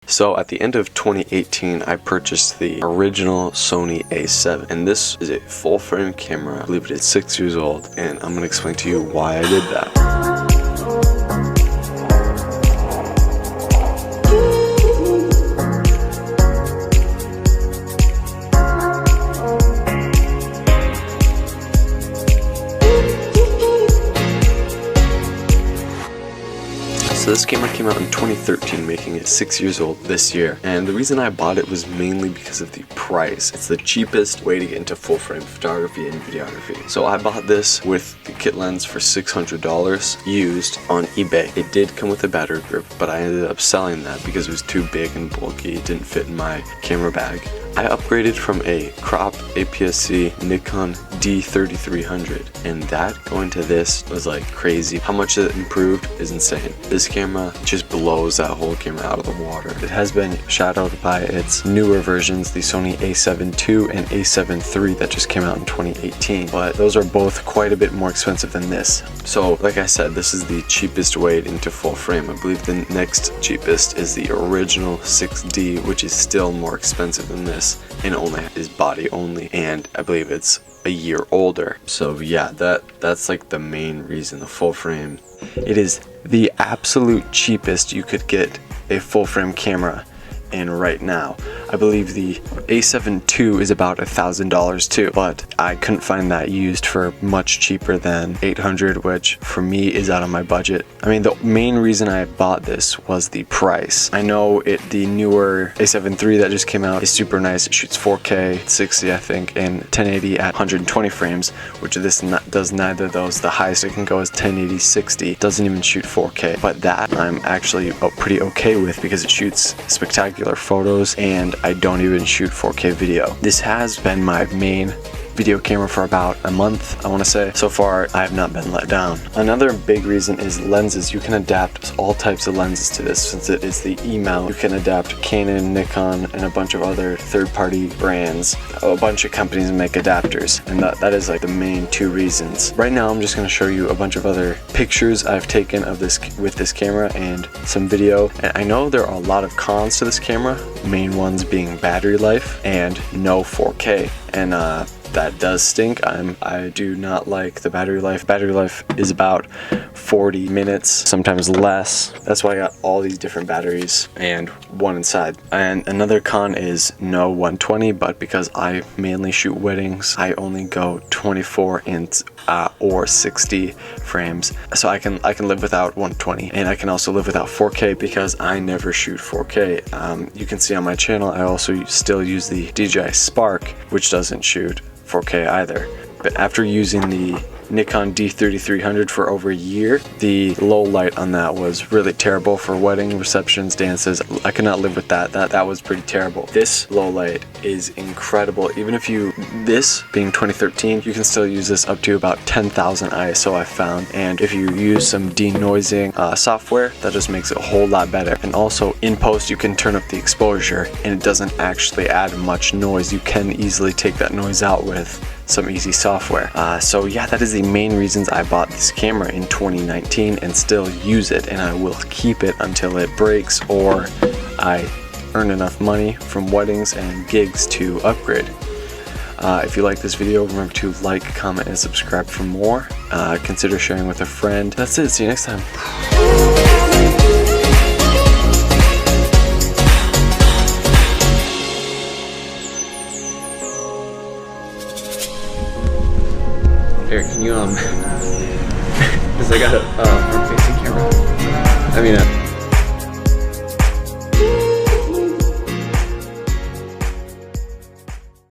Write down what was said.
So at the end of 2018, I purchased the original Sony A7, and this is a full frame camera. I believe it is 6 years old, and I'm going to explain to you why I did that. So this camera came out in 2013, making it 6 years old this year. And the reason I bought it was mainly because of the price. It's the cheapest way to get into full frame photography and videography. So I bought this with the kit lens for $600 used on eBay. It did come with a battery grip, but I ended up selling that because it was too big and bulky. It didn't fit in my camera bag. I upgraded from a crop APS-C Nikon D3300, and that going to this was like crazy. How much it improved is insane. This camera just blows that whole camera out of the water. It has been shadowed by its newer versions, the Sony A7 II and A7 III that just came out in 2018, but those are both quite a bit more expensive than this. So like I said, this is the cheapest way into full frame. I believe the next cheapest is the original 6D, which is still more expensive than this and only is body only, and I believe it's a year older. So yeah, that's like the main reason, the full frame. It is the absolute cheapest you could get a full frame camera in right now. I believe the A7 II is about $1,000 too, but I couldn't find that used for much cheaper than $800, which for me is out of my budget. I mean, the main reason I bought this was the price. I know the newer A7 III that just came out is super nice. It shoots 4K, 60 I think, and 1080 at 120 frames, which this does neither of those. The highest it can go is 1080 60. It doesn't even shoot 4K, but that I'm actually pretty okay with because it shoots spectacular photos and I don't even shoot 4K video. This has been my main video camera for about a month, I want to say. So far, I have not been let down. Another big reason is lenses. You can adapt all types of lenses to this. Since it is the E-mount, you can adapt Canon, Nikon, and a bunch of other third-party brands. A bunch of companies make adapters, and that is like the main two reasons. Right now, I'm just going to show you a bunch of other pictures I've taken of this with this camera and some video. And I know there are a lot of cons to this camera, main ones being battery life and no 4K. And that does stink. I do not like the battery life. Battery life is about 40 minutes, sometimes less. That's why I got all these different batteries and one inside. And another con is no 120, but because I mainly shoot weddings, I only go 24 or 60 frames. So I can live without 120, and I can also live without 4K because I never shoot 4K. You can see on my channel I also still use the DJI Spark, which doesn't shoot 4K either. But after using the Nikon D3300 for over a year, the low light on that was really terrible for wedding receptions, dances. I could not live with that. That was pretty terrible. This low light is incredible. Even if this being 2013, you can still use this up to about 10,000 ISO I found. And if you use some denoising software, that just makes it a whole lot better. And also in post, you can turn up the exposure and it doesn't actually add much noise. You can easily take that noise out with some easy software. So yeah, that is the main reasons I bought this camera in 2019 and still use it, and I will keep it until it breaks or I earn enough money from weddings and gigs to upgrade. If you like this video, remember to like, comment, and subscribe for more. Consider sharing with a friend. That's it. See you next time. Here, can you, because I got a front-facing camera. I mean,